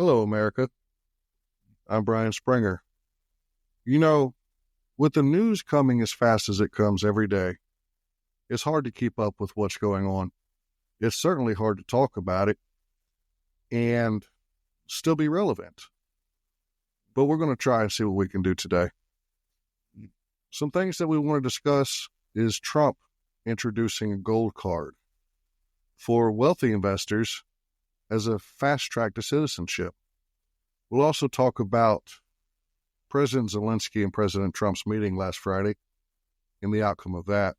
Hello, America. I'm Brian Springer. You know, with the news coming as fast as it comes every day, it's hard to keep up with what's going on. It's certainly hard to talk about it and still be relevant. But we're going to try and see what we can do today. Some things that we want to discuss is Trump introducing a gold card for wealthy investors as a fast track to citizenship. We'll also talk about President Zelensky and President Trump's meeting last Friday and the outcome of that.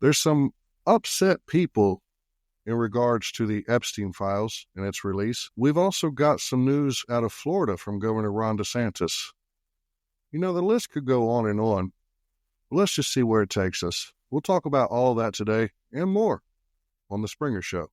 There's some upset people in regards to the Epstein files and its release. We've also got some news out of Florida from Governor Ron DeSantis. The list could go on and on. Let's just see where it takes us. We'll talk about all of that today and more on The Springer Show.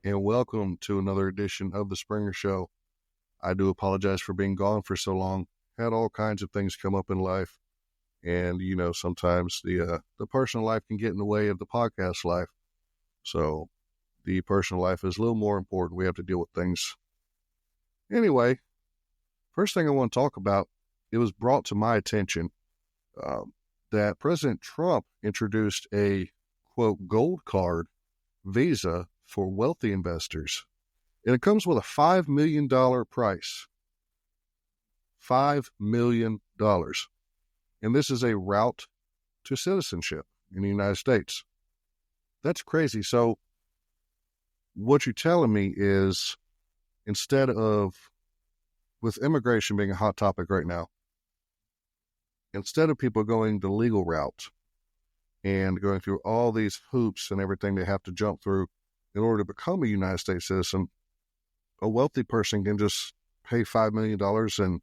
And welcome to another edition of The Springer Show. I do apologize for being gone for so long. Had all kinds of things come up in life. And, sometimes the personal life can get in the way of the podcast life. So the personal life is a little more important. We have to deal with things. Anyway, first thing I want to talk about, it was brought to my attention that President Trump introduced a, quote, gold card visa for wealthy investors. And it comes with a $5 million price. $5 million. And this is a route to citizenship in the United States. That's crazy. So what you're telling me is, instead of, with immigration being a hot topic right now, instead of people going the legal route and going through all these hoops and everything they have to jump through in order to become a United States citizen, a wealthy person can just pay $5 million and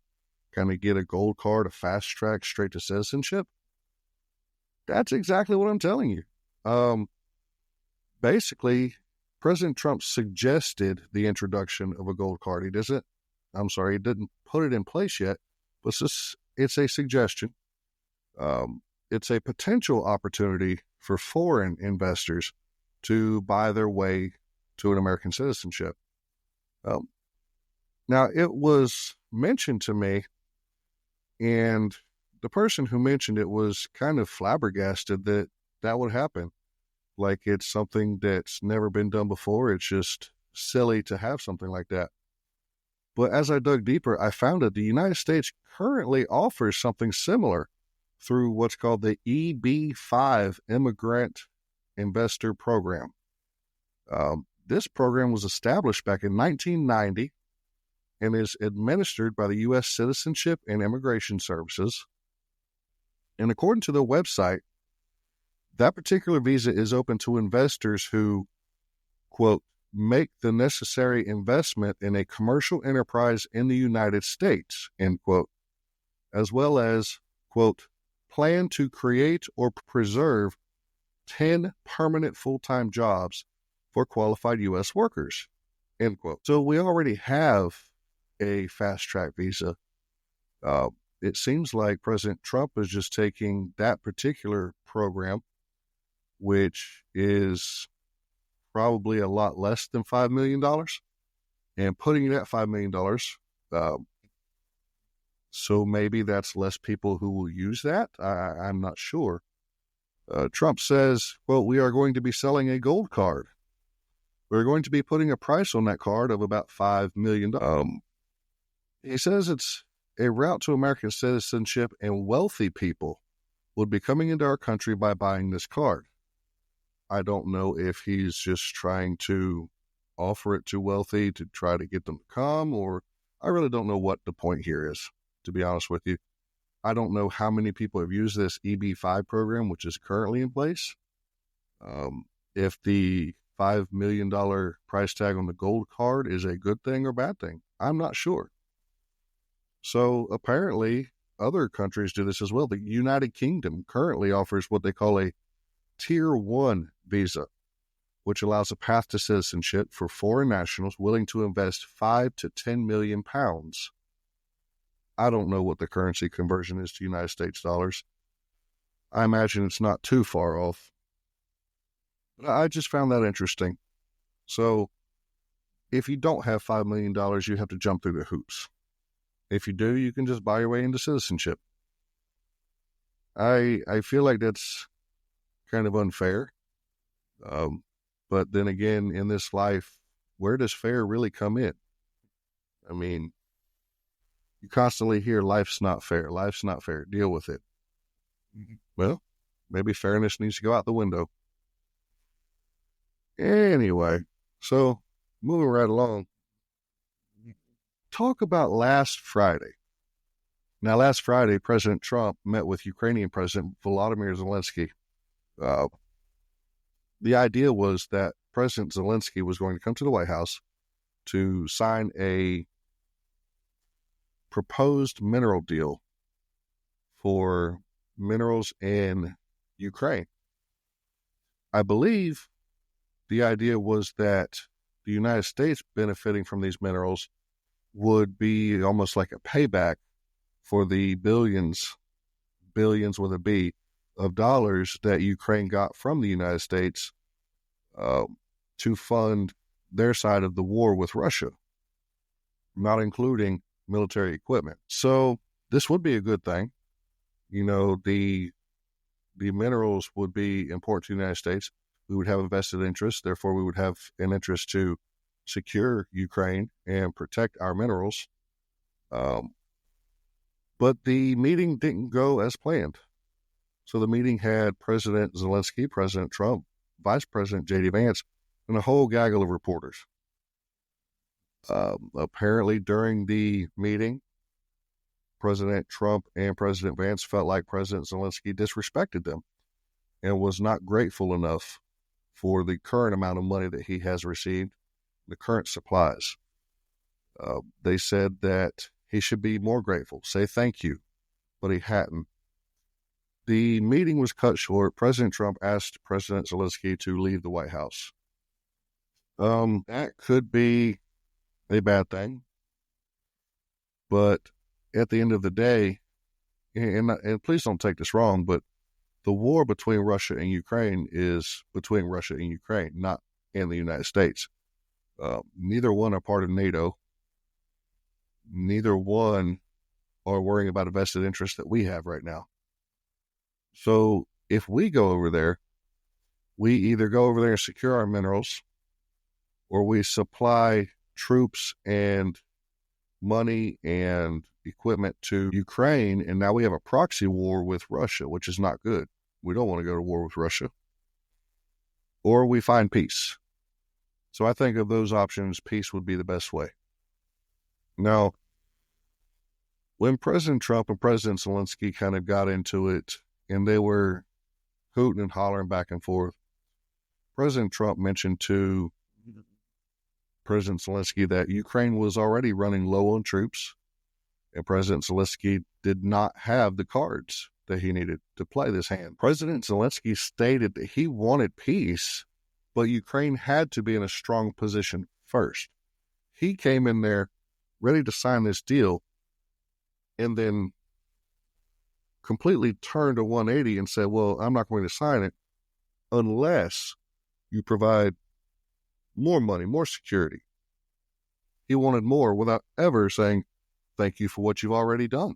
kind of get a gold card, a fast track straight to citizenship. That's exactly what I'm telling you. Basically, President Trump suggested the introduction of a gold card. He didn't put it in place yet, but it's a suggestion. It's a potential opportunity for foreign investors to buy their way to an American citizenship. Now, it was mentioned to me, and the person who mentioned it was kind of flabbergasted that would happen. Like it's something that's never been done before. It's just silly to have something like that. But as I dug deeper, I found that the United States currently offers something similar through what's called the EB-5 Immigrant Investor Program. This program was established back in 1990 and is administered by the U.S. Citizenship and Immigration Services. And according to the website, that particular visa is open to investors who, quote, make the necessary investment in a commercial enterprise in the United States, end quote, as well as, quote, plan to create or preserve 10 permanent full-time jobs for qualified U.S. workers, end quote. So we already have a fast-track visa. It seems like President Trump is just taking that particular program, which is probably a lot less than $5 million, and putting that $5 million, so maybe that's less people who will use that. I'm not sure. Trump says, well, we are going to be selling a gold card. We're going to be putting a price on that card of about $5 million. He says it's a route to American citizenship, and wealthy people would be coming into our country by buying this card. I don't know if he's just trying to offer it to wealthy to try to get them to come, or I really don't know what the point here is, to be honest with you. I don't know how many people have used this EB-5 program, which is currently in place. If the $5 million price tag on the gold card is a good thing or bad thing, I'm not sure. So apparently, other countries do this as well. The United Kingdom currently offers what they call a Tier 1 visa, which allows a path to citizenship for foreign nationals willing to invest 5 to 10 million pounds. I don't know what the currency conversion is to United States dollars. I imagine it's not too far off. But I just found that interesting. So if you don't have $5 million, you have to jump through the hoops. If you do, you can just buy your way into citizenship. I feel like that's kind of unfair. But then again, in this life, where does fair really come in? I mean, you constantly hear life's not fair. Life's not fair. Deal with it. Well, maybe fairness needs to go out the window. Anyway, so moving right along, talk about last Friday. Now, last Friday, President Trump met with Ukrainian President Volodymyr Zelensky. The idea was that President Zelensky was going to come to the White House to sign a proposed mineral deal for minerals in Ukraine. I believe the idea was that the United States benefiting from these minerals would be almost like a payback for the billions with a B, of dollars that Ukraine got from the United States to fund their side of the war with Russia, not including military equipment. So this would be a good thing. You know, the minerals would be important to the United States. We would have a vested interest. Therefore, we would have an interest to secure Ukraine and protect our minerals. But the meeting didn't go as planned. So the meeting had President Zelensky, President Trump, Vice President J.D. Vance, and a whole gaggle of reporters. Apparently, during the meeting, President Trump and President Vance felt like President Zelensky disrespected them and was not grateful enough for the current amount of money that he has received, the current supplies. They said that he should be more grateful, say thank you, but he hadn't. The meeting was cut short. President Trump asked President Zelensky to leave the White House. That could be a bad thing, but at the end of the day, and please don't take this wrong, but the war between Russia and Ukraine is between Russia and Ukraine, not in the United States. Neither one are part of NATO. Neither one are worrying about a vested interest that we have right now. So if we go over there, we either go over there and secure our minerals, or we supply troops and money and equipment to Ukraine, and now we have a proxy war with Russia, which is not good. We don't want to go to war with Russia. Or we find peace. So I think of those options, peace would be the best way. Now, when President Trump and President Zelensky kind of got into it, and they were hooting and hollering back and forth, President Trump mentioned to President Zelensky that Ukraine was already running low on troops, and President Zelensky did not have the cards that he needed to play this hand. President Zelensky stated that he wanted peace, but Ukraine had to be in a strong position first. He came in there ready to sign this deal and then completely turned a 180 and said, well, I'm not going to sign it unless you provide more money, more security. He wanted more without ever saying, thank you for what you've already done.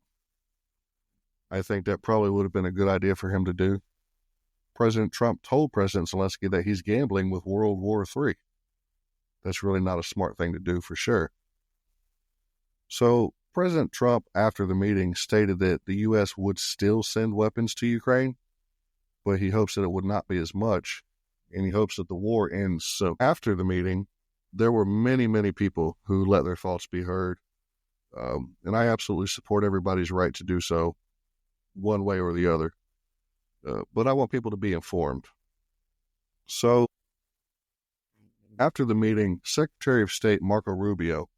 I think that probably would have been a good idea for him to do. President Trump told President Zelensky that he's gambling with World War III. That's really not a smart thing to do for sure. So President Trump, after the meeting, stated that the U.S. would still send weapons to Ukraine, but he hopes that it would not be as much, and he hopes that the war ends. So after the meeting, there were many, many people who let their thoughts be heard, and I absolutely support everybody's right to do so, one way or the other. But I want people to be informed. So after the meeting, Secretary of State Marco Rubio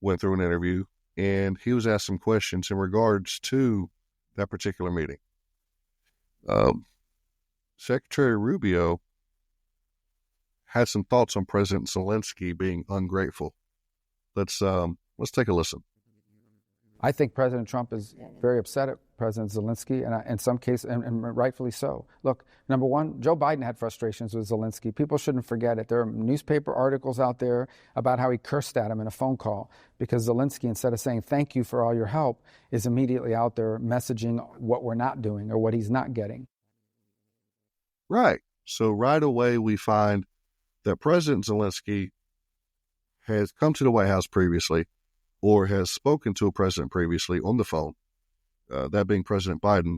went through an interview and he was asked some questions in regards to that particular meeting. Secretary Rubio had some thoughts on President Zelensky being ungrateful. Let's take a listen. I think President Trump is very upset at President Zelensky, and in some cases, and rightfully so. Look, number one, Joe Biden had frustrations with Zelensky. People shouldn't forget it. There are newspaper articles out there about how he cursed at him in a phone call because Zelensky, instead of saying thank you for all your help, is immediately out there messaging what we're not doing or what he's not getting. Right. So right away we find that President Zelensky has come to the White House previously or has spoken to a president previously on the phone, that being President Biden,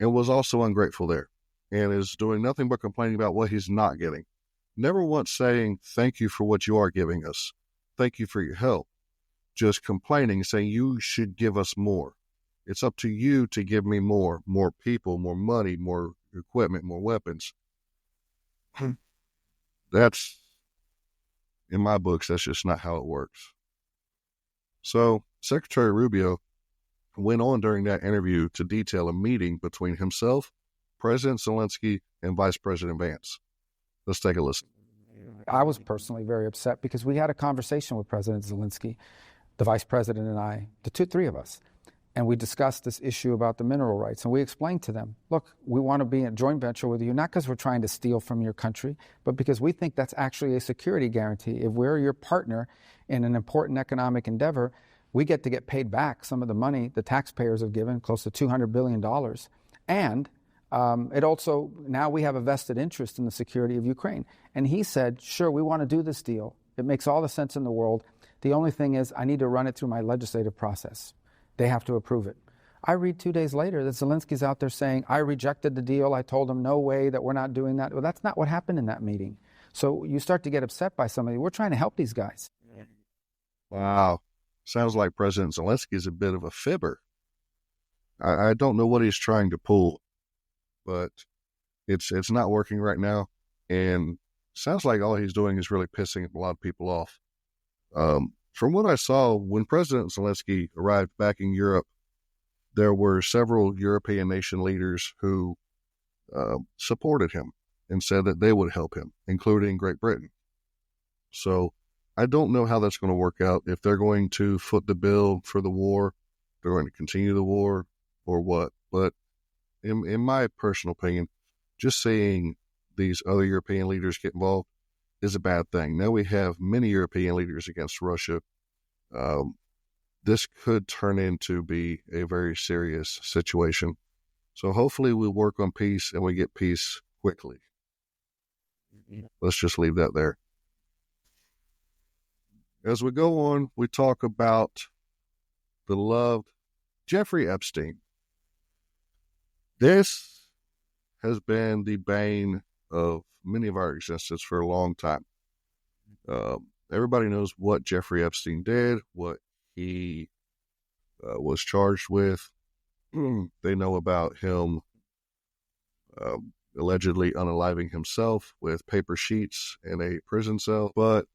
and was also ungrateful there and is doing nothing but complaining about what he's not getting. Never once saying, thank you for what you are giving us. Thank you for your help. Just complaining, saying you should give us more. It's up to you to give me more people, more money, more equipment, more weapons. That's, in my books, that's just not how it works. So Secretary Rubio went on during that interview to detail a meeting between himself, President Zelensky, and Vice President Vance. Let's take a listen. I was personally very upset because we had a conversation with President Zelensky, the Vice President and I, three of us, and we discussed this issue about the mineral rights. And we explained to them, look, we want to be in a joint venture with you, not because we're trying to steal from your country, but because we think that's actually a security guarantee. If we're your partner in an important economic endeavor, we get to get paid back some of the money the taxpayers have given, close to $200 billion. And it also, now we have a vested interest in the security of Ukraine. And he said, sure, we want to do this deal. It makes all the sense in the world. The only thing is I need to run it through my legislative process. They have to approve it. I read 2 days later that Zelensky's out there saying, I rejected the deal. I told him, no way, that we're not doing that. Well, that's not what happened in that meeting. So you start to get upset by somebody. We're trying to help these guys. Wow. Sounds like President Zelensky is a bit of a fibber. I don't know what he's trying to pull, but it's not working right now. And sounds like all he's doing is really pissing a lot of people off. From what I saw, when President Zelensky arrived back in Europe, there were several European nation leaders who supported him and said that they would help him, including Great Britain. So I don't know how that's going to work out, if they're going to foot the bill for the war, they're going to continue the war, or what. But in my personal opinion, just seeing these other European leaders get involved is a bad thing. Now we have many European leaders against Russia. This could turn into be a very serious situation. So hopefully we'll work on peace and we get peace quickly. Let's just leave that there. As we go on, we talk about the loved Jeffrey Epstein. This has been the bane of many of our existence for a long time. Everybody knows what Jeffrey Epstein did, what he was charged with. They know about him allegedly unaliving himself with paper sheets in a prison cell. But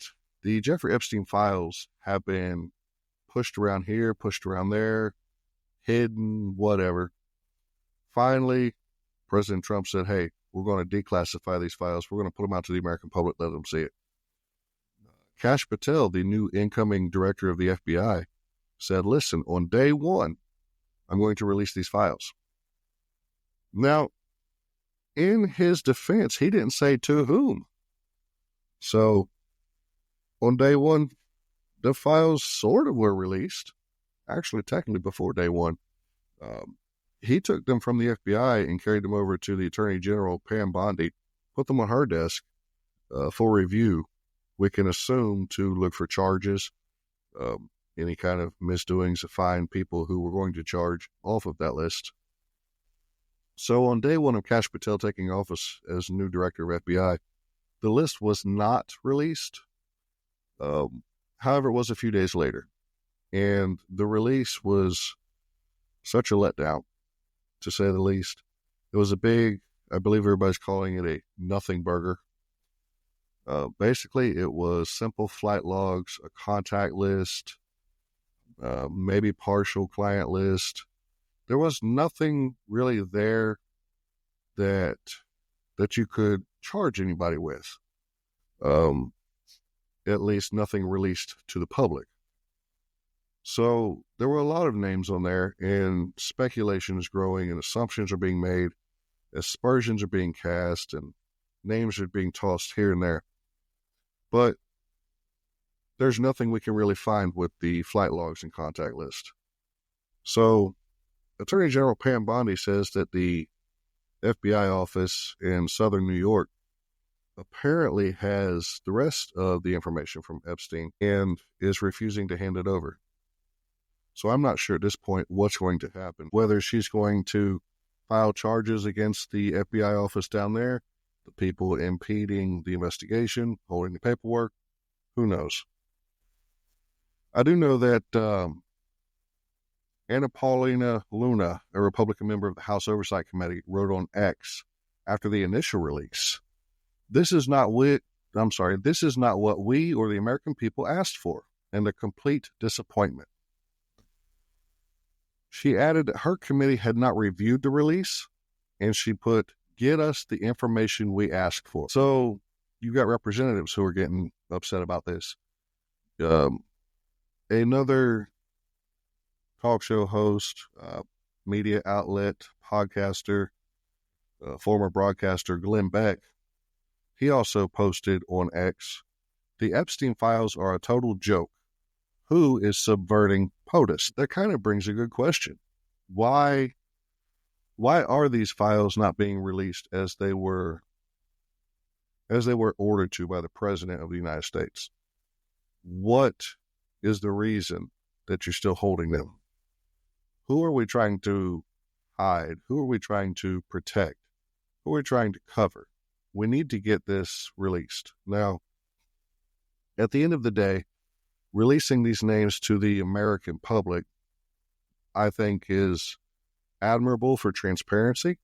the Jeffrey Epstein files have been pushed around here, pushed around there, hidden, whatever. Finally, President Trump said, hey, we're going to declassify these files. We're going to put them out to the American public, let them see it. Kash Patel, the new incoming director of the FBI, said, listen, on day one, I'm going to release these files. Now, in his defense, he didn't say to whom. So, on day one, the files sort of were released. Actually, technically before day one. He took them from the FBI and carried them over to the Attorney General, Pam Bondi, put them on her desk for review. We can assume to look for charges, any kind of misdoings, to find people who were going to charge off of that list. So on day one of Kash Patel taking office as new director of FBI, the list was not released. However, it was a few days later. And the release was such a letdown, to say the least. It was a big, I believe everybody's calling it a nothing burger. Basically, it was simple flight logs, a contact list, maybe partial client list. There was nothing really there that you could charge anybody with. At least nothing released to the public. So there were a lot of names on there, and speculation is growing, and assumptions are being made, aspersions are being cast, and names are being tossed here and there. But there's nothing we can really find with the flight logs and contact list. So Attorney General Pam Bondi says that the FBI office in Southern New York apparently has the rest of the information from Epstein and is refusing to hand it over. So I'm not sure at this point what's going to happen, whether she's going to file charges against the FBI office down there, the people impeding the investigation, holding the paperwork, who knows. I do know that Anna Paulina Luna, a Republican member of the House Oversight Committee, wrote on X after the initial release, this is not what we or the American people asked for, and a complete disappointment. She added that her committee had not reviewed the release, and she put, get us the information we asked for. So you've got representatives who are getting upset about this. Another talk show host, media outlet, podcaster, former broadcaster Glenn Beck, he also posted on X, the Epstein files are a total joke. Who is subverting POTUS? That kind of brings a good question. Why are these files not being released as they were ordered to by the President of the United States? What is the reason that you're still holding them? Who are we trying to hide? Who are we trying to protect? Who are we trying to cover? We need to get this released. Now, at the end of the day, releasing these names to the American public, I think, is admirable for transparency.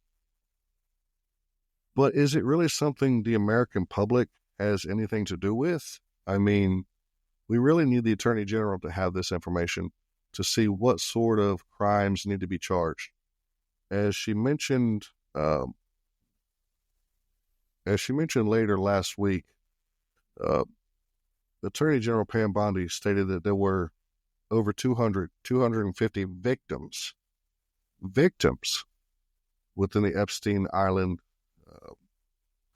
But is it really something the American public has anything to do with? I mean, we really need the Attorney General to have this information to see what sort of crimes need to be charged. As she mentioned later last week, Attorney General Pam Bondi stated that there were over 250 victims within the Epstein Island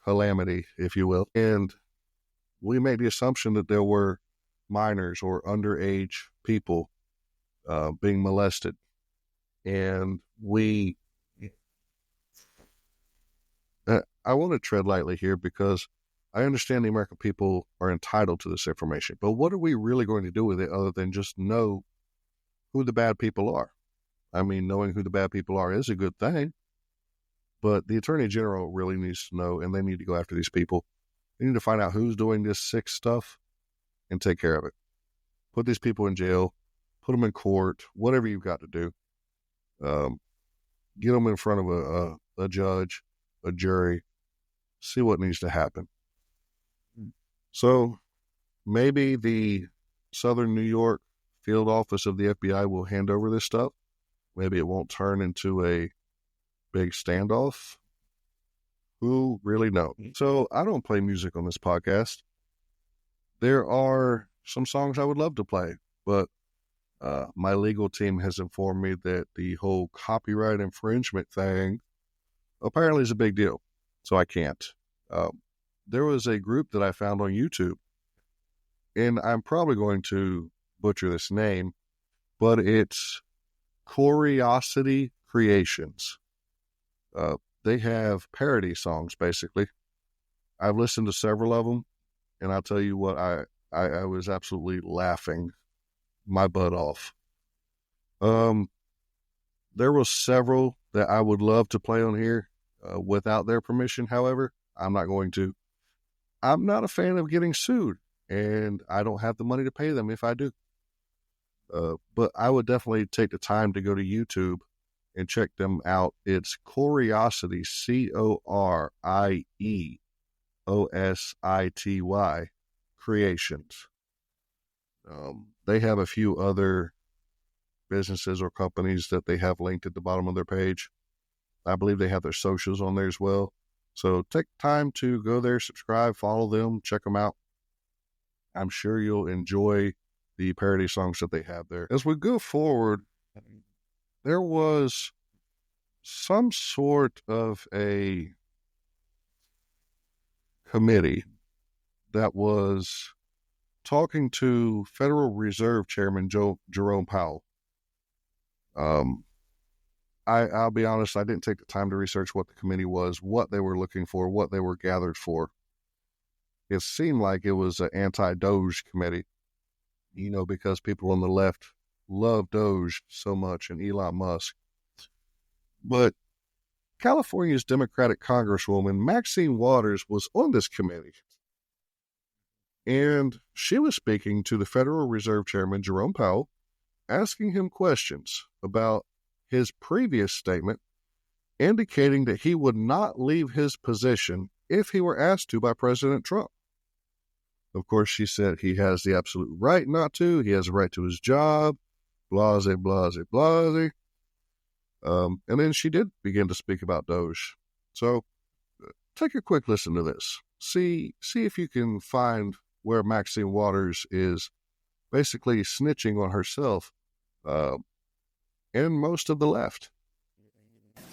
calamity, if you will. And we made the assumption that there were minors or underage people being molested. And I want to tread lightly here because I understand the American people are entitled to this information, but what are we really going to do with it other than just know who the bad people are? I mean, knowing who the bad people are is a good thing, but the Attorney General really needs to know, and they need to go after these people. They need to find out who's doing this sick stuff and take care of it. Put these people in jail, put them in court, whatever you've got to do. Get them in front of a judge, a jury, see what needs to happen. So maybe the Southern New York field office of the FBI will hand over this stuff. Maybe it won't turn into a big standoff. Who really knows? So I don't play music on this podcast. There are some songs I would love to play, but my legal team has informed me that the whole copyright infringement thing apparently is a big deal, so I can't. There was a group that I found on YouTube, and I'm probably going to butcher this name, but it's Curiosity Creations. They have parody songs, basically. I've listened to several of them, and I'll tell you what, I was absolutely laughing my butt off. There were several that I would love to play on here without their permission. However, I'm not going to. I'm not a fan of getting sued, and I don't have the money to pay them if I do. But I would definitely take the time to go to YouTube and check them out. It's Curiosity, Coriosity Creations. They have a few other businesses or companies that they have linked at the bottom of their page. I believe they have their socials on there as well. So take time to go there, subscribe, follow them, check them out. I'm sure you'll enjoy the parody songs that they have there. As we go forward, there was some sort of a committee that was talking to Federal Reserve Chairman Jerome Powell. I'll be honest, I didn't take the time to research what the committee was, what they were looking for, what they were gathered for. It seemed like it was an anti-Doge committee, because people on the left love Doge so much and Elon Musk. But California's Democratic Congresswoman Maxine Waters was on this committee. And she was speaking to the Federal Reserve Chairman, Jerome Powell, asking him questions about his previous statement, indicating that he would not leave his position if he were asked to by President Trump. Of course, she said he has the absolute right not to. He has a right to his job, blase, blase, blase. And then she did begin to speak about Doge. So take a quick listen to this. See if you can find where Maxine Waters is basically snitching on herself and most of the left.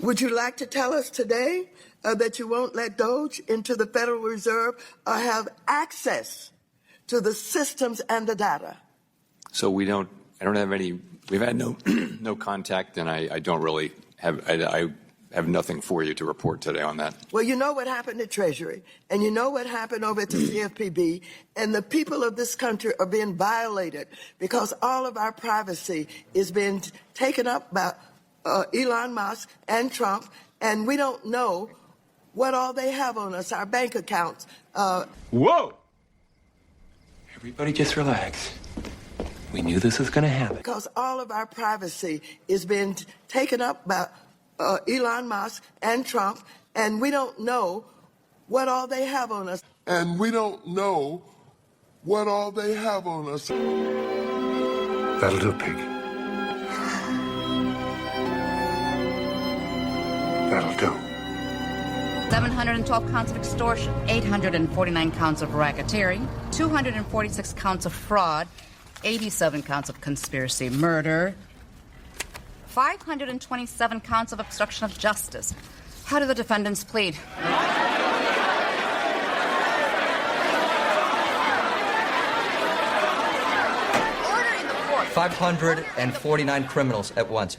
Would you like to tell us today that you won't let Doge into the Federal Reserve or have access to the systems and the data? So I don't have any, we've had no contact, and I don't really have, I have nothing for you to report today on that. Well, you know what happened at Treasury, and you know what happened over at the CFPB, and the people of this country are being violated because all of our privacy is being taken up by Elon Musk and Trump, and we don't know what all they have on us, our bank accounts. Whoa! Everybody just relax. We knew this was going to happen. Because all of our privacy is being taken up by Elon Musk and Trump, and we don't know what all they have on us. And we don't know what all they have on us. That'll do, pig. That'll do. 712 counts of extortion, 849 counts of racketeering, 246 counts of fraud, 87 counts of conspiracy murder, 527 counts of obstruction of justice. How do the defendants plead? Order in the court. 549 criminals at once.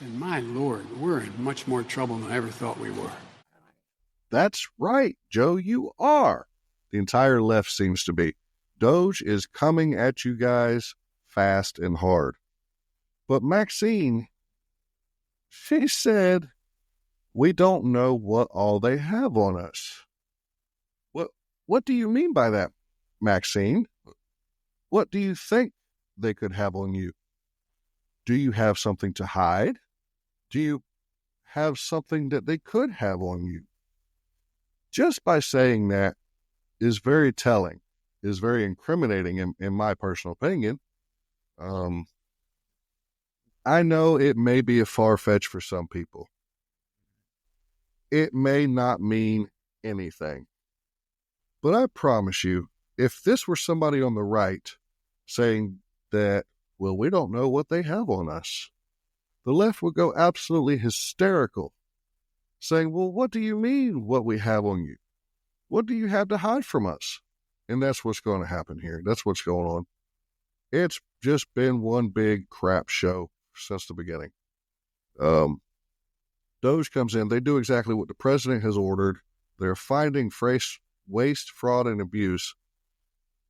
And my Lord, we're in much more trouble than I ever thought we were. That's right, Joe, you are. The entire left seems to be. Doge is coming at you guys fast and hard. But Maxine, she said, we don't know what all they have on us. What do you mean by that, Maxine? What do you think they could have on you? Do you have something to hide? Do you have something that they could have on you? Just by saying that is very telling, is very incriminating in my personal opinion. I know it may be a far-fetched for some people. It may not mean anything. But I promise you, if this were somebody on the right saying that, well, we don't know what they have on us, the left would go absolutely hysterical, saying, well, what do you mean what we have on you? What do you have to hide from us? And that's what's going to happen here. That's what's going on. It's just been one big crap show since the beginning. Doge comes in. They do exactly what the president has ordered. They're finding waste, fraud, and abuse.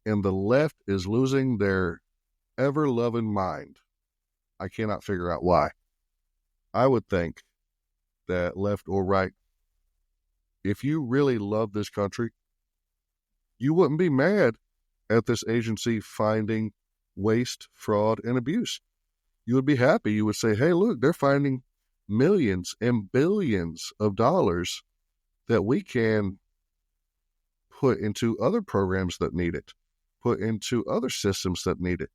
And the left is losing their ever-loving mind. I cannot figure out why. I would think that left or right, if you really love this country, you wouldn't be mad at this agency finding waste, fraud, and abuse. You would be happy. You would say, hey, look, they're finding millions and billions of dollars that we can put into other programs that need it, put into other systems that need it.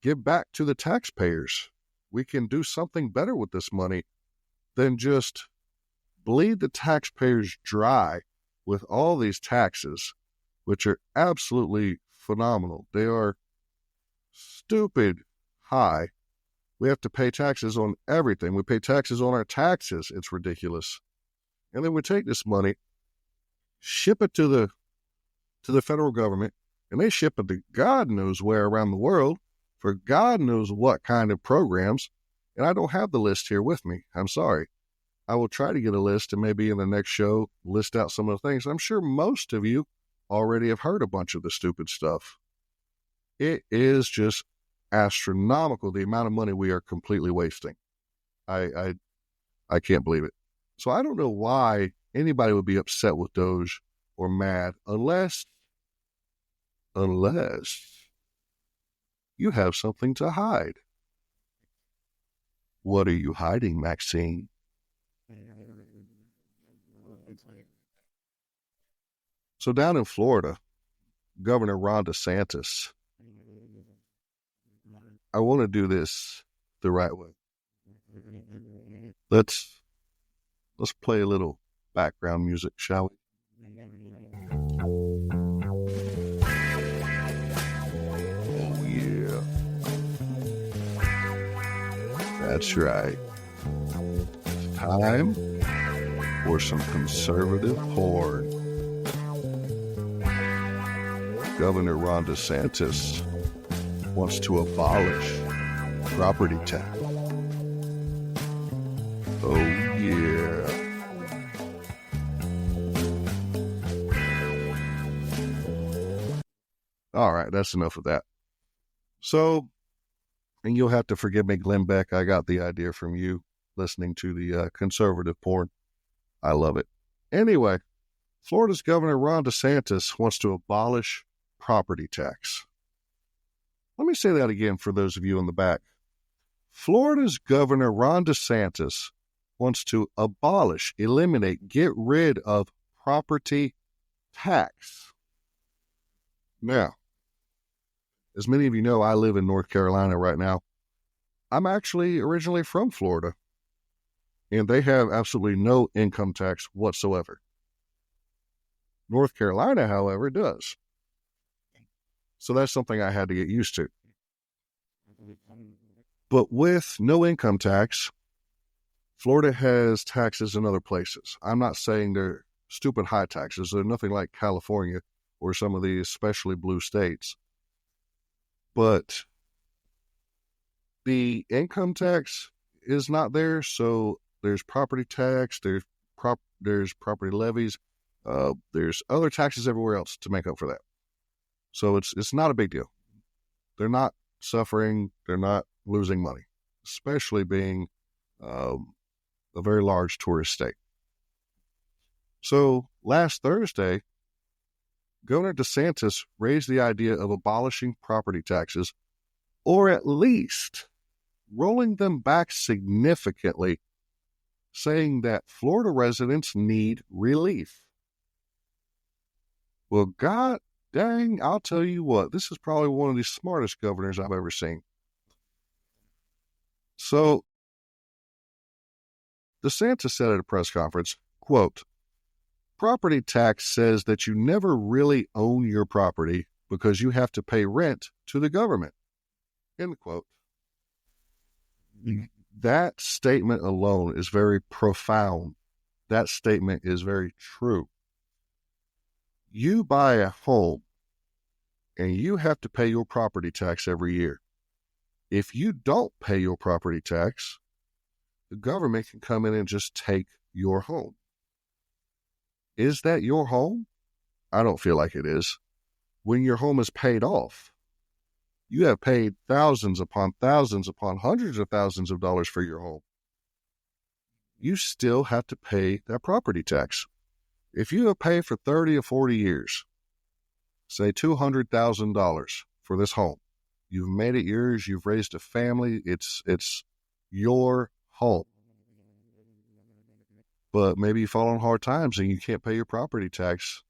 Give back to the taxpayers we can do something better with this money than just bleed the taxpayers dry with all these taxes, which are absolutely phenomenal. They are stupid high. We have to pay taxes on everything. We pay taxes on our taxes. It's ridiculous. And then we take this money, ship it to the federal government, and they ship it to God knows where around the world for God knows what kind of programs. And I don't have the list here with me. I'm sorry. I will try to get a list and maybe in the next show list out some of the things. I'm sure most of you already have heard a bunch of the stupid stuff. It is just astronomical, the amount of money we are completely wasting. I can't believe it. So I don't know why anybody would be upset with Doge or mad unless you have something to hide. What are you hiding, Maxine? So down in Florida, Governor Ron DeSantis, I want to do this the right way. Let's play a little background music, shall we? Oh, yeah. That's right. It's time for some conservative porn. Governor Ron DeSantis wants to abolish property tax. Oh, yeah. All right, that's enough of that. So, and you'll have to forgive me, Glenn Beck, I got the idea from you listening to the conservative porn. I love it. Anyway, Florida's Governor Ron DeSantis wants to abolish property tax. Let me say that again for those of you in the back. Florida's Governor Ron DeSantis wants to abolish, eliminate, get rid of property tax. Now, as many of you know, I live in North Carolina right now. I'm actually originally from Florida, and they have absolutely no income tax whatsoever. North Carolina, however, does. So that's something I had to get used to. But with no income tax, Florida has taxes in other places. I'm not saying they're stupid high taxes. They're nothing like California or some of the especially blue states. But the income tax is not there, so there's property tax, there's property levies, there's other taxes everywhere else to make up for that. So it's not a big deal. They're not suffering, they're not losing money, especially being a very large tourist state. So last Thursday, Governor DeSantis raised the idea of abolishing property taxes, or at least rolling them back significantly, saying that Florida residents need relief. Well, God dang, I'll tell you what, this is probably one of the smartest governors I've ever seen. So, DeSantis said at a press conference, quote, "Property tax says that you never really own your property because you have to pay rent to the government." End quote. That statement alone is very profound. That statement is very true. You buy a home and you have to pay your property tax every year. If you don't pay your property tax, the government can come in and just take your home. Is that your home? I don't feel like it is. When your home is paid off, you have paid thousands upon hundreds of thousands of dollars for your home. You still have to pay that property tax. If you have paid for 30 or 40 years, say $200,000 for this home, you've made it yours, you've raised a family, it's your home. But maybe you fall on hard times and you can't pay your property tax.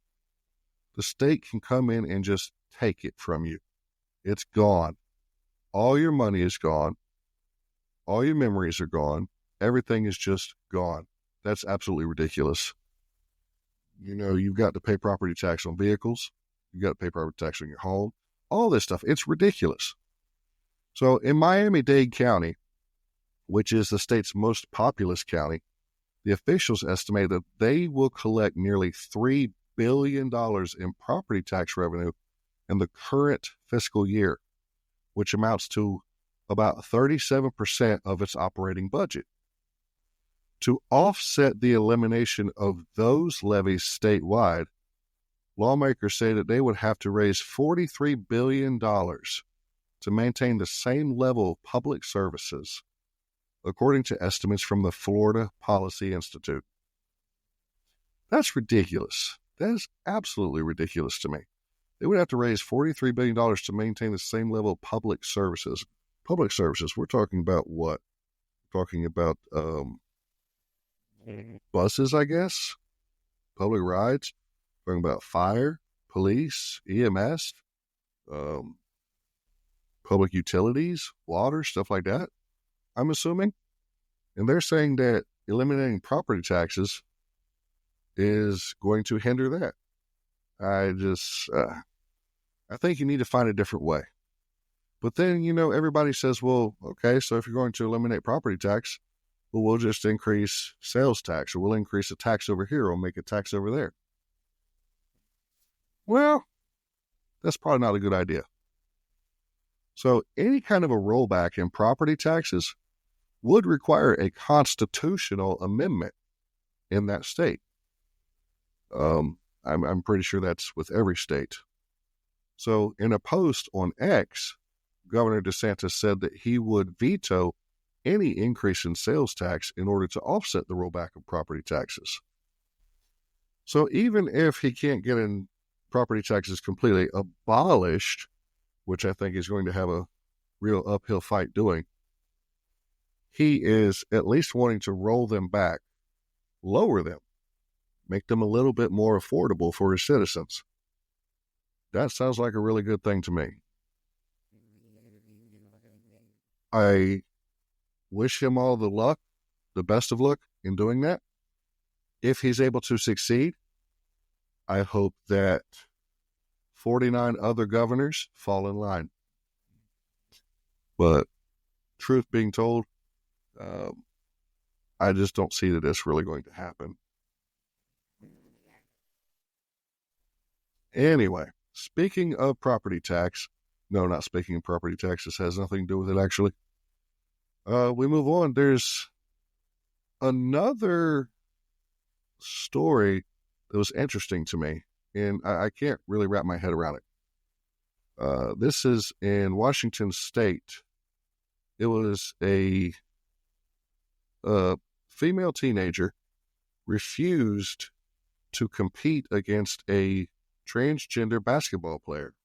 The state can come in and just take it from you. It's gone. All your money is gone. All your memories are gone. Everything is just gone. That's absolutely ridiculous. You've got to pay property tax on vehicles. You've got to pay property tax on your home. All this stuff. It's ridiculous. So in Miami-Dade County, which is the state's most populous county, the officials estimate that they will collect nearly $3 billion in property tax revenue in the current fiscal year, which amounts to about 37% of its operating budget. To offset the elimination of those levies statewide, lawmakers say that they would have to raise $43 billion to maintain the same level of public services, according to estimates from the Florida Policy Institute. That's ridiculous. That is absolutely ridiculous to me. They would have to raise $43 billion to maintain the same level of public services. Public services, we're talking about what? We're talking about buses, I guess, public rides. We're talking about fire, police, EMS, public utilities, water, stuff like that, I'm assuming. And they're saying that eliminating property taxes is going to hinder that. I think you need to find a different way. But then, everybody says, well, okay, so if you're going to eliminate property tax, well, we'll just increase sales tax, or we'll increase a tax over here, or make a tax over there. Well, that's probably not a good idea. So any kind of a rollback in property taxes would require a constitutional amendment in that state. I'm pretty sure that's with every state. So in a post on X, Governor DeSantis said that he would veto any increase in sales tax in order to offset the rollback of property taxes. So even if he can't get in property taxes completely abolished, which I think is going to have a real uphill fight doing, he is at least wanting to roll them back, lower them, make them a little bit more affordable for his citizens. That sounds like a really good thing to me. I wish him all the best of luck in doing that. If he's able to succeed, I hope that 49 other governors fall in line. But truth being told, I just don't see that it's really going to happen. Anyway, speaking of property tax, no, not speaking of property tax, this has nothing to do with it actually. We move on. There's another story that was interesting to me, and I can't really wrap my head around it. This is in Washington State. It was a female teenager refused to compete against a transgender basketball player.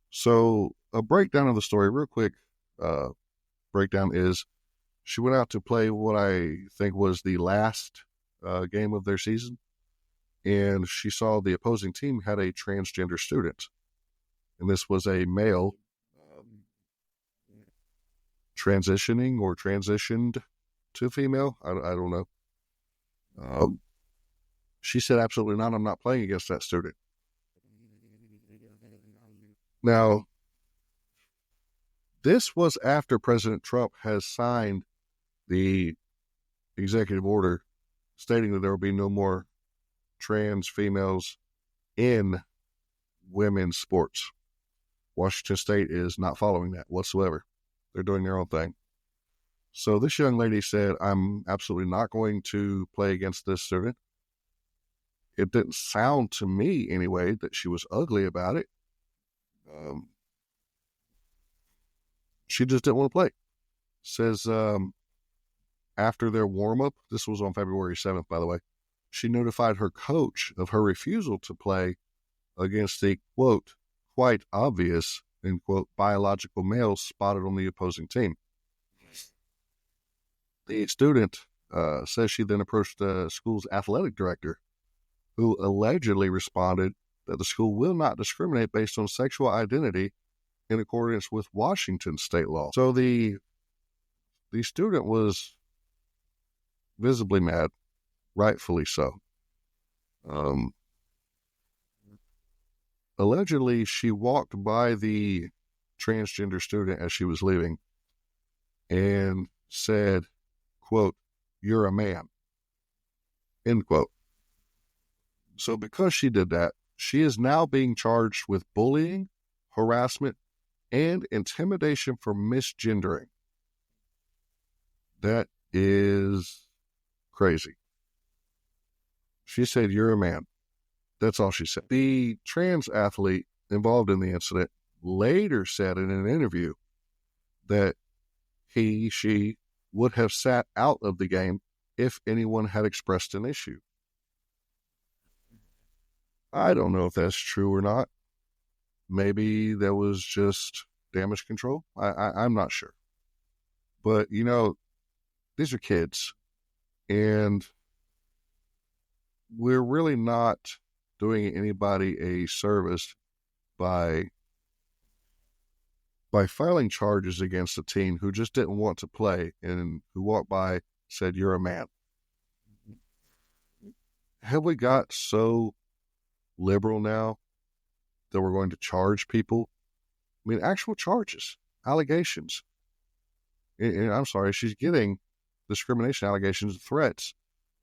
So a breakdown of the story, real quick. Breakdown is she went out to play what I think was the last game of their season, and she saw the opposing team had a transgender student, and this was a male transitioning or transitioned to female. I don't know. She said, absolutely not. I'm not playing against that student. Now, this was after President Trump has signed the executive order stating that there will be no more trans females in women's sports. Washington State is not following that whatsoever. They're doing their own thing. So this young lady said, I'm absolutely not going to play against this student. It didn't sound to me, anyway, that she was ugly about it. She just didn't want to play. Says after their warm-up, this was on February 7th, by the way, she notified her coach of her refusal to play against the, quote, quite obvious, end quote, biological males spotted on the opposing team. The student says she then approached the school's athletic director, who allegedly responded that the school will not discriminate based on sexual identity in accordance with Washington state law. So the the student was visibly mad, rightfully so. Allegedly, she walked by the transgender student as she was leaving and said, quote, "You're a man," end quote. So because she did that, she is now being charged with bullying, harassment, and intimidation for misgendering. That is crazy. She said, "You're a man." That's all she said. The trans athlete involved in the incident later said in an interview that she would have sat out of the game if anyone had expressed an issue. I don't know if that's true or not. Maybe that was just damage control. I'm not sure. But, these are kids, and we're really not doing anybody a service by filing charges against a teen who just didn't want to play and who walked by, said, "You're a man." Have we got so liberal now that we're going to charge people? I mean, actual charges, allegations. And I'm sorry, she's getting discrimination allegations, threats,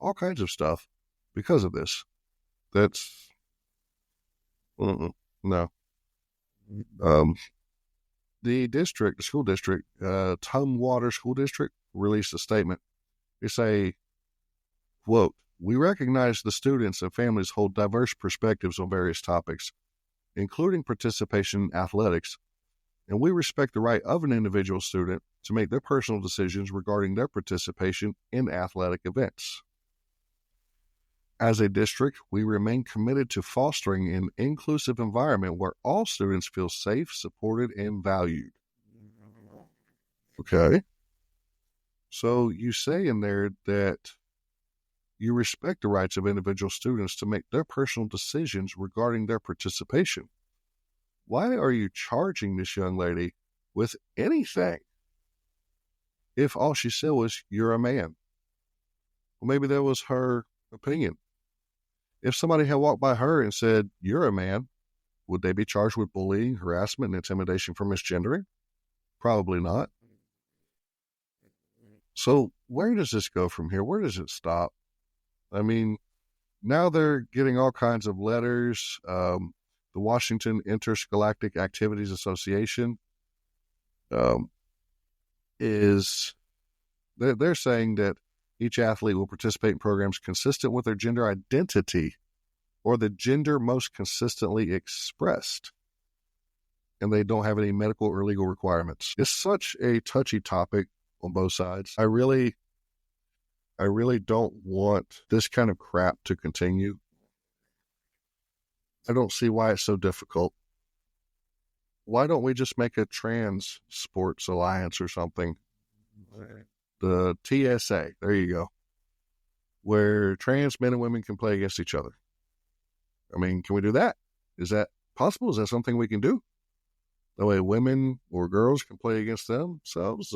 all kinds of stuff because of this. That's, no. The school district, Tumwater School District, released a statement. They say, quote, "We recognize the students and families hold diverse perspectives on various topics, including participation in athletics, and we respect the right of an individual student to make their personal decisions regarding their participation in athletic events. As a district, we remain committed to fostering an inclusive environment where all students feel safe, supported, and valued." Okay. So you say in there that you respect the rights of individual students to make their personal decisions regarding their participation. Why are you charging this young lady with anything if all she said was, "You're a man"? Well, maybe that was her opinion. If somebody had walked by her and said, "You're a man," would they be charged with bullying, harassment, and intimidation for misgendering? Probably not. So where does this go from here? Where does it stop? I mean, now they're getting all kinds of letters. The Washington Interscholastic Activities Association they're saying that each athlete will participate in programs consistent with their gender identity or the gender most consistently expressed, and they don't have any medical or legal requirements. It's such a touchy topic on both sides. I really don't want this kind of crap to continue. I don't see why it's so difficult. Why don't we just make a trans sports alliance or something? The TSA, there you go, where trans men and women can play against each other. I mean, can we do that? Is that possible? Is that something we can do? That way women or girls can play against themselves,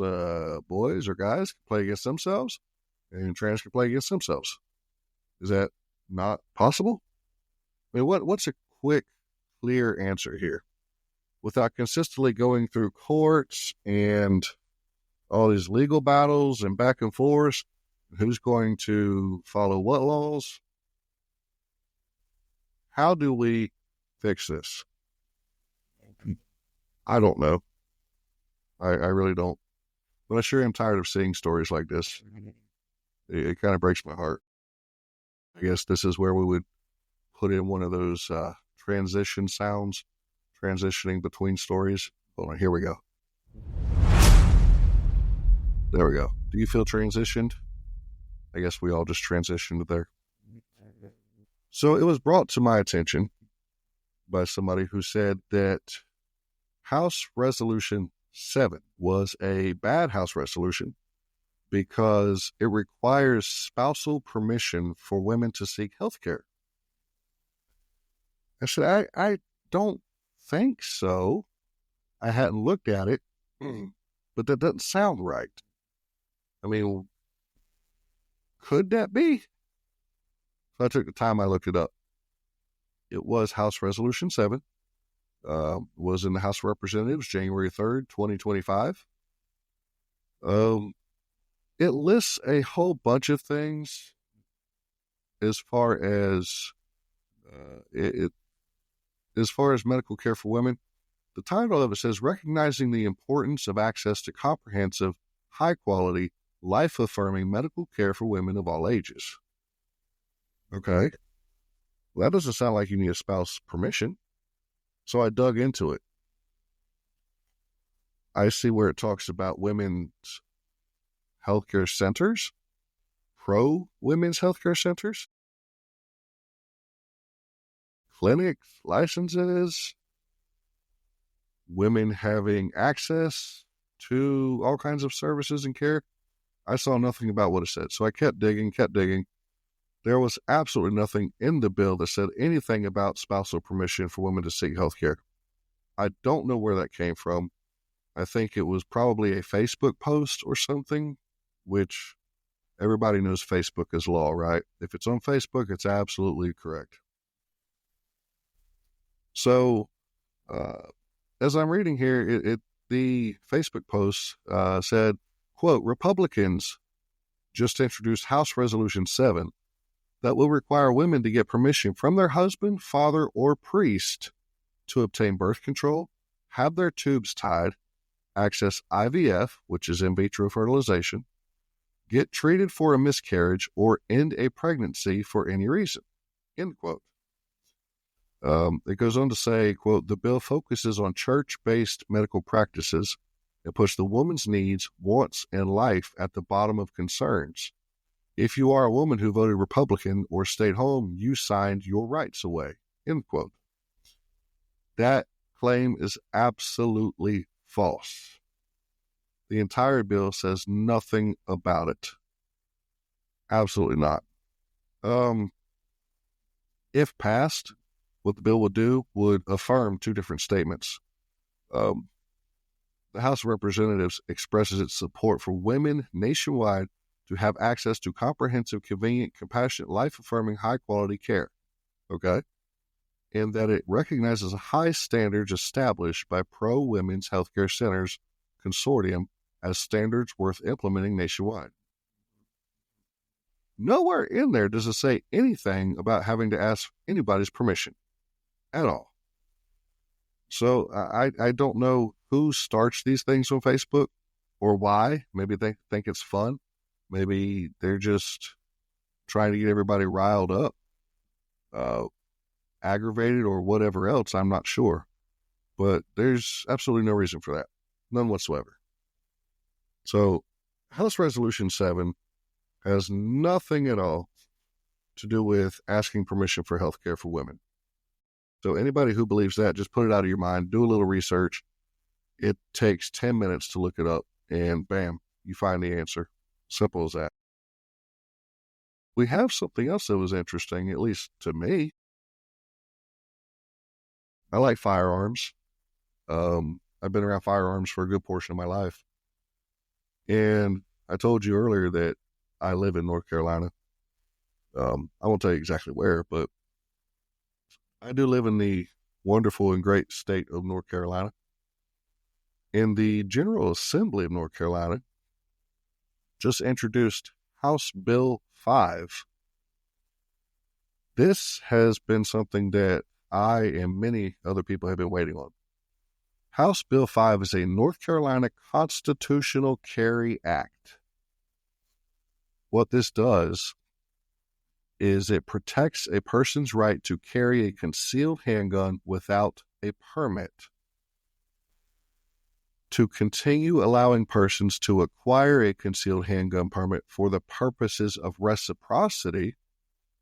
boys or guys can play against themselves, and trans can play against themselves. Is that not possible? I mean, what's a quick, clear answer here? Without consistently going through courts and all these legal battles and back and forth, who's going to follow what laws? How do we fix this? I don't know. I really don't. But I sure am tired of seeing stories like this. It kind of breaks my heart. I guess this is where we would put in one of those transition sounds, transitioning between stories. Hold on, here we go. There we go. Do you feel transitioned? I guess we all just transitioned there. So it was brought to my attention by somebody who said that House Resolution 7 was a bad House resolution because it requires spousal permission for women to seek health care. I said, I don't think so. I hadn't looked at it, but that doesn't sound right. I mean, could that be? So I took the time, I looked it up. It was House Resolution 7. Was in the House of Representatives, January 3rd, 2025. It lists a whole bunch of things as far as as far as medical care for women. The title of it says, Recognizing the Importance of Access to Comprehensive, High-Quality, Life-Affirming Medical Care for Women of All Ages. Okay. Well, that doesn't sound like you need a spouse permission. So I dug into it. I see where it talks about women's healthcare centers, pro-women's healthcare centers, clinics, licenses, women having access to all kinds of services and care. I saw nothing about what it said. So I kept digging. There was absolutely nothing in the bill that said anything about spousal permission for women to seek health care. I don't know where that came from. I think it was probably a Facebook post or something, which everybody knows Facebook is law, right? If it's on Facebook, it's absolutely correct. So, as I'm reading here, the Facebook post said, quote, Republicans just introduced House Resolution 7 that will require women to get permission from their husband, father, or priest to obtain birth control, have their tubes tied, access IVF, which is in vitro fertilization, get treated for a miscarriage, or end a pregnancy for any reason, end quote. It goes on to say, quote, the bill focuses on church-based medical practices and puts the woman's needs, wants, and life at the bottom of concerns. If you are a woman who voted Republican or stayed home, you signed your rights away, end quote. That claim is absolutely false. The entire bill says nothing about it. Absolutely not. If passed, what the bill would do would affirm two different statements. The House of Representatives expresses its support for women nationwide to have access to comprehensive, convenient, compassionate, life-affirming, high-quality care, okay? And that it recognizes high standards established by pro-women's healthcare centers consortium as standards worth implementing nationwide. Nowhere in there does it say anything about having to ask anybody's permission at all. So I don't know who starts these things on Facebook or why. Maybe they think it's fun. Maybe they're just trying to get everybody riled up, aggravated, or whatever else. I'm not sure. But there's absolutely no reason for that. None whatsoever. So House Resolution 7 has nothing at all to do with asking permission for health care for women. So anybody who believes that, just put it out of your mind, do a little research. It takes 10 minutes to look it up, and bam, you find the answer. Simple as that. We have something else that was interesting, at least to me. I like firearms. I've been around firearms for a good portion of my life. And I told you earlier that I live in North Carolina. I won't tell you exactly where, but I do live in the wonderful and great state of North Carolina. And the General Assembly of North Carolina just introduced House Bill 5. This has been something that I and many other people have been waiting on. House Bill 5 is a North Carolina Constitutional Carry Act. What this does is it protects a person's right to carry a concealed handgun without a permit. To continue allowing persons to acquire a concealed handgun permit for the purposes of reciprocity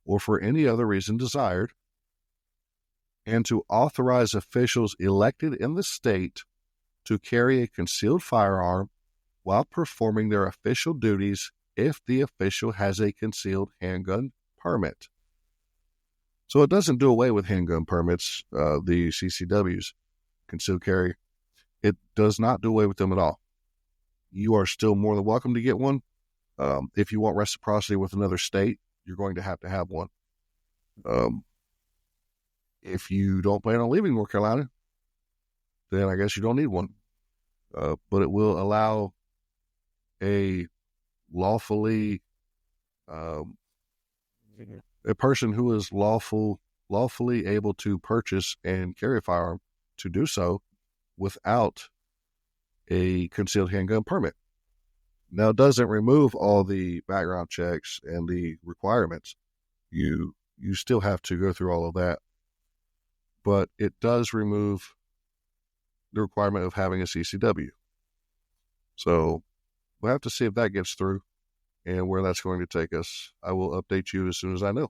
or for any other reason desired, and to authorize officials elected in the state to carry a concealed firearm while performing their official duties if the official has a concealed handgun permit. So it doesn't do away with handgun permits, the CCWs, concealed carry. It does not do away with them at all. You are still more than welcome to get one. If you want reciprocity with another state, you're going to have one. If you don't plan on leaving North Carolina, then I guess you don't need one. But it will allow a lawfully, a person who is lawfully able to purchase and carry a firearm to do so without a concealed handgun permit. Now, it doesn't remove all the background checks and the requirements. You still have to go through all of that. But it does remove the requirement of having a CCW. So we'll have to see if that gets through and where that's going to take us. I will update you as soon as I know.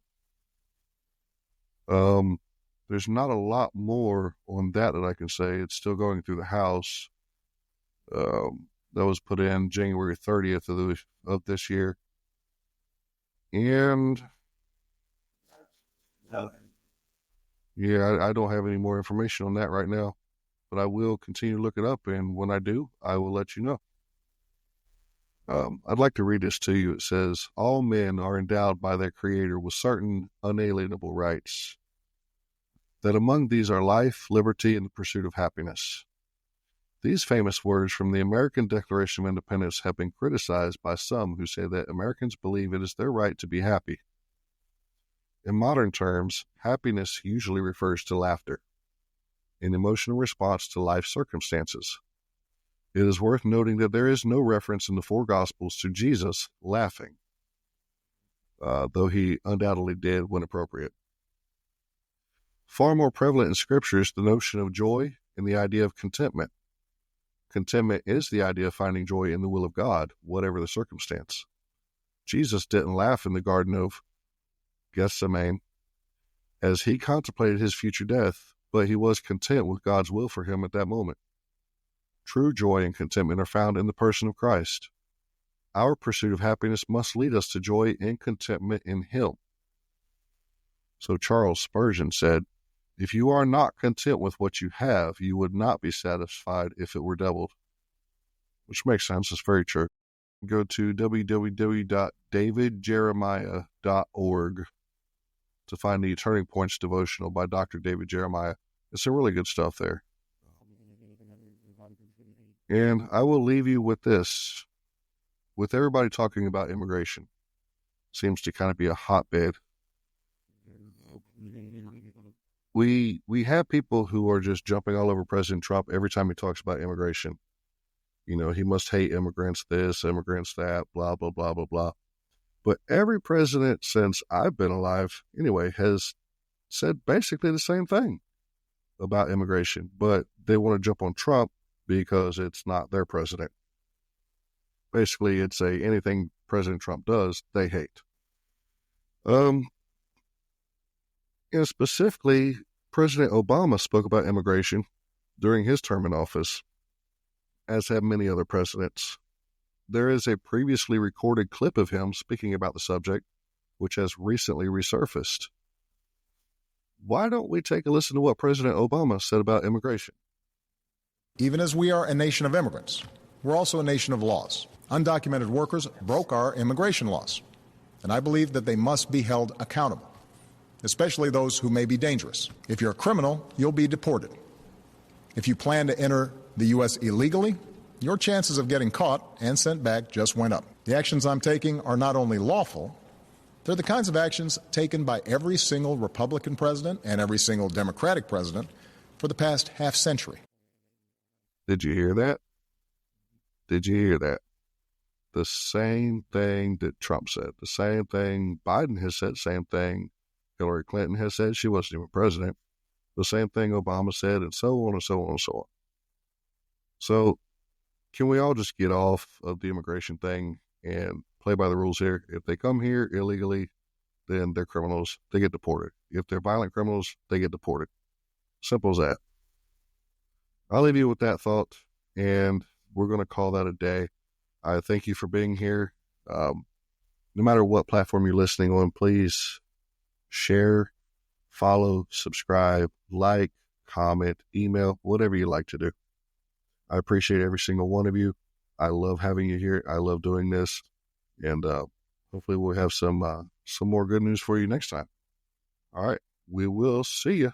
There's not a lot more on that I can say. It's still going through the House. That was put in January 30th of this year. And yeah, I don't have any more information on that right now, but I will continue to look it up, and when I do, I will let you know. I'd like to read this to you. It says, all men are endowed by their Creator with certain unalienable rights, that among these are life, liberty, and the pursuit of happiness. These famous words from the American Declaration of Independence have been criticized by some who say that Americans believe it is their right to be happy. In modern terms, happiness usually refers to laughter, an emotional response to life circumstances. It is worth noting that there is no reference in the four Gospels to Jesus laughing, though he undoubtedly did when appropriate. Far more prevalent in Scripture is the notion of joy and the idea of contentment. Contentment is the idea of finding joy in the will of God, whatever the circumstance. Jesus didn't laugh in the Garden of Gethsemane as he contemplated his future death, but he was content with God's will for him at that moment. True joy and contentment are found in the person of Christ. Our pursuit of happiness must lead us to joy and contentment in him. So Charles Spurgeon said, if you are not content with what you have, you would not be satisfied if it were doubled. Which makes sense. It's very true. Go to www.davidjeremiah.org to find the Turning Points devotional by Dr. David Jeremiah. It's some really good stuff there. And I will leave you with this. With everybody talking about immigration, seems to kind of be a hotbed. We have people who are just jumping all over President Trump every time he talks about immigration. You know, he must hate immigrants this, immigrants that, blah, blah, blah, blah, blah. But every president since I've been alive, anyway, has said basically the same thing about immigration. But they want to jump on Trump because it's not their president. Basically, it's anything President Trump does, they hate. And specifically, President Obama spoke about immigration during his term in office, as have many other presidents. There is a previously recorded clip of him speaking about the subject, which has recently resurfaced. Why don't we take a listen to what President Obama said about immigration? Even as we are a nation of immigrants, we're also a nation of laws. Undocumented workers broke our immigration laws, and I believe that they must be held accountable, especially those who may be dangerous. If you're a criminal, you'll be deported. If you plan to enter the U.S. illegally, your chances of getting caught and sent back just went up. The actions I'm taking are not only lawful, they're the kinds of actions taken by every single Republican president and every single Democratic president for the past half century. Did you hear that? Did you hear that? The same thing that Trump said, the same thing Biden has said, same thing Hillary Clinton has said. She wasn't even president. The same thing Obama said, and so on and so on and so on. So can we all just get off of the immigration thing and play by the rules here? If they come here illegally, then they're criminals. They get deported. If they're violent criminals, they get deported. Simple as that. I'll leave you with that thought, and we're going to call that a day. I thank you for being here. No matter what platform you're listening on, please share, follow, subscribe, like, comment, email, whatever you like to do. I appreciate every single one of you. I love having you here. I love doing this. And hopefully we'll have some more good news for you next time. All right. We will see you.